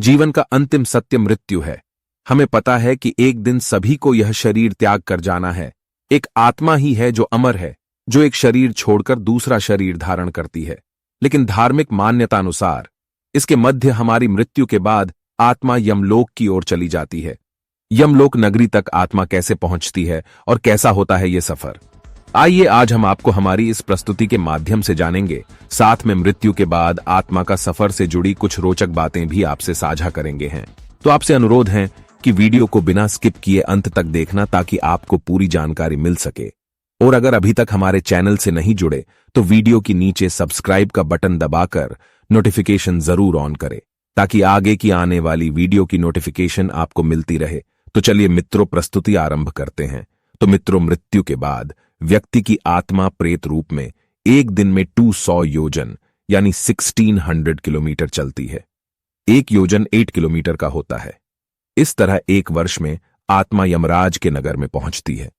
जीवन का अंतिम सत्य मृत्यु है। हमें पता है कि एक दिन सभी को यह शरीर त्याग कर जाना है। एक आत्मा ही है जो अमर है, जो एक शरीर छोड़कर दूसरा शरीर धारण करती है। लेकिन धार्मिक मान्यता अनुसार इसके मध्य हमारी मृत्यु के बाद आत्मा यमलोक की ओर चली जाती है। यमलोक नगरी तक आत्मा कैसे पहुंचती है और कैसा होता है ये सफर, आइए आज हम आपको हमारी इस प्रस्तुति के माध्यम से जानेंगे। साथ में मृत्यु के बाद आत्मा का सफर से जुड़ी कुछ रोचक बातें भी आपसे साझा करेंगे हैं। तो आपसे अनुरोध है कि वीडियो को बिना स्किप किए अंत तक देखना ताकि आपको पूरी जानकारी मिल सके। और अगर अभी तक हमारे चैनल से नहीं जुड़े तो वीडियो की नीचे सब्सक्राइब का बटन दबाकर नोटिफिकेशन जरूर ऑन करें ताकि आगे की आने वाली वीडियो की नोटिफिकेशन आपको मिलती रहे। तो चलिए मित्रों, प्रस्तुति आरंभ करते हैं। तो मित्रों, मृत्यु के बाद व्यक्ति की आत्मा प्रेत रूप में एक दिन में 200 योजन यानी 1600 किलोमीटर चलती है। एक योजन 8 किलोमीटर का होता है। इस तरह एक वर्ष में आत्मा यमराज के नगर में पहुंचती है।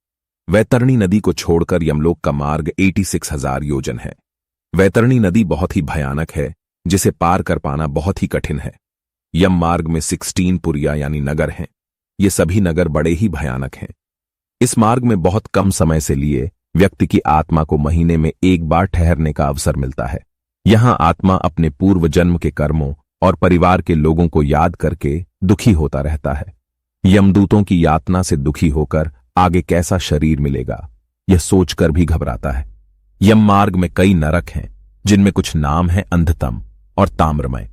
वैतरणी नदी को छोड़कर यमलोक का मार्ग 86,000 योजन है। वैतरणी नदी बहुत ही भयानक है, जिसे पार कर पाना बहुत ही कठिन है। यम मार्ग में 16 पुरिया यानी नगर हैं। ये सभी नगर बड़े ही भयानक हैं। इस मार्ग में बहुत कम समय से लिए व्यक्ति की आत्मा को महीने में एक बार ठहरने का अवसर मिलता है। यहां आत्मा अपने पूर्व जन्म के कर्मों और परिवार के लोगों को याद करके दुखी होता रहता है। यमदूतों की यातना से दुखी होकर आगे कैसा शरीर मिलेगा, यह सोचकर भी घबराता है। यम मार्ग में कई नरक हैं, जिनमें कुछ नाम है अंधतम और ताम्रमय।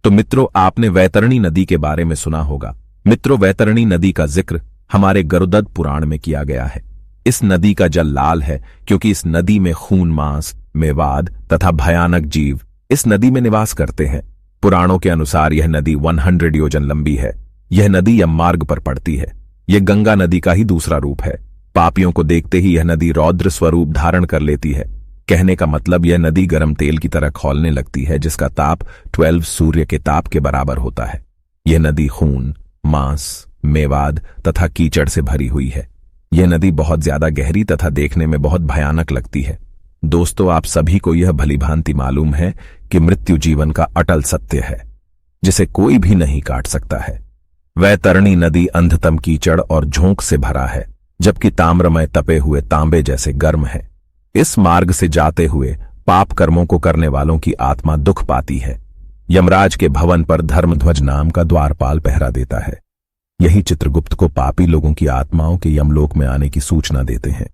तो मित्रों, आपने वैतरणी नदी के बारे में सुना होगा। मित्रों, वैतरणी नदी का जिक्र हमारे गरुदत्त पुराण में किया गया है। इस नदी का जल लाल है क्योंकि इस नदी में खून, मांस, मेवाद तथा भयानक जीव इस नदी में निवास करते हैं। पुराणों के अनुसार यह नदी 100 योजन लंबी है। यह नदी यम मार्ग पर पड़ती है। यह गंगा नदी का ही दूसरा रूप है। पापियों को देखते ही यह नदी रौद्र स्वरूप धारण कर लेती है। कहने का मतलब यह नदी गर्म तेल की तरह खौलने लगती है, जिसका ताप 12 सूर्य के ताप के बराबर होता है। यह नदी खून, मांस, मेवाद तथा कीचड़ से भरी हुई है। यह नदी बहुत ज्यादा गहरी तथा देखने में बहुत भयानक लगती है। दोस्तों, आप सभी को यह भलीभांति मालूम है कि मृत्यु जीवन का अटल सत्य है, जिसे कोई भी नहीं काट सकता है। वैतरणी नदी अंधतम कीचड़ और झोंक से भरा है, जबकि ताम्रमय तपे हुए तांबे जैसे गर्म है। इस मार्ग से जाते हुए पाप कर्मों को करने वालों की आत्मा दुख पाती है। यमराज के भवन पर धर्मध्वज नाम का द्वारपाल पहरा देता है। यही चित्रगुप्त को पापी लोगों की आत्माओं के यमलोक में आने की सूचना देते हैं।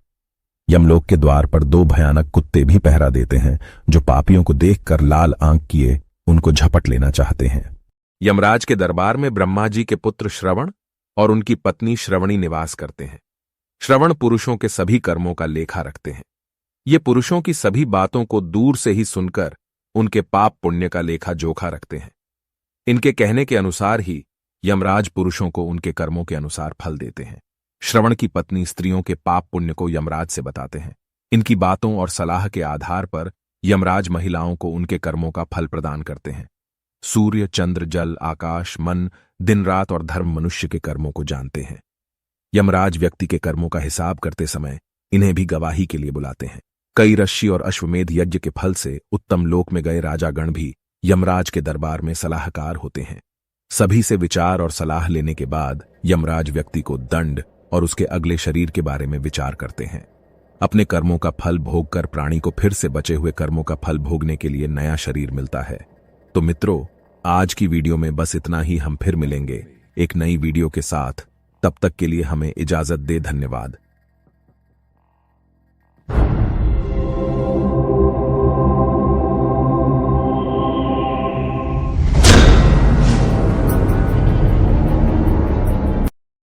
यमलोक के द्वार पर 2 भयानक कुत्ते भी पहरा देते हैं, जो पापियों को देखकर लाल आंख किए उनको झपट लेना चाहते हैं। यमराज के दरबार में ब्रह्मा जी के पुत्र श्रवण और उनकी पत्नी श्रवणी निवास करते हैं। श्रवण पुरुषों के सभी कर्मों का लेखा रखते हैं। ये पुरुषों की सभी बातों को दूर से ही सुनकर उनके पाप पुण्य का लेखा जोखा रखते हैं। इनके कहने के अनुसार ही यमराज पुरुषों को उनके कर्मों के अनुसार फल देते हैं। श्रवण की पत्नी स्त्रियों के पाप पुण्य को यमराज से बताते हैं। इनकी बातों और सलाह के आधार पर यमराज महिलाओं को उनके कर्मों का फल प्रदान करते हैं। सूर्य, चंद्र, जल, आकाश, मन, दिन रात और धर्म मनुष्य के कर्मों को जानते हैं। यमराज व्यक्ति के कर्मों का हिसाब करते समय इन्हें भी गवाही के लिए बुलाते हैं। कई ऋषि और अश्वमेध यज्ञ के फल से उत्तम लोक में गए राजागण भी यमराज के दरबार में सलाहकार होते हैं। सभी से विचार और सलाह लेने के बाद यमराज व्यक्ति को दंड और उसके अगले शरीर के बारे में विचार करते हैं। अपने कर्मों का फल भोगकर प्राणी को फिर से बचे हुए कर्मों का फल भोगने के लिए नया शरीर मिलता है। तो मित्रों, आज की वीडियो में बस इतना ही। हम फिर मिलेंगे एक नई वीडियो के साथ। तब तक के लिए हमें इजाजत दे। धन्यवाद।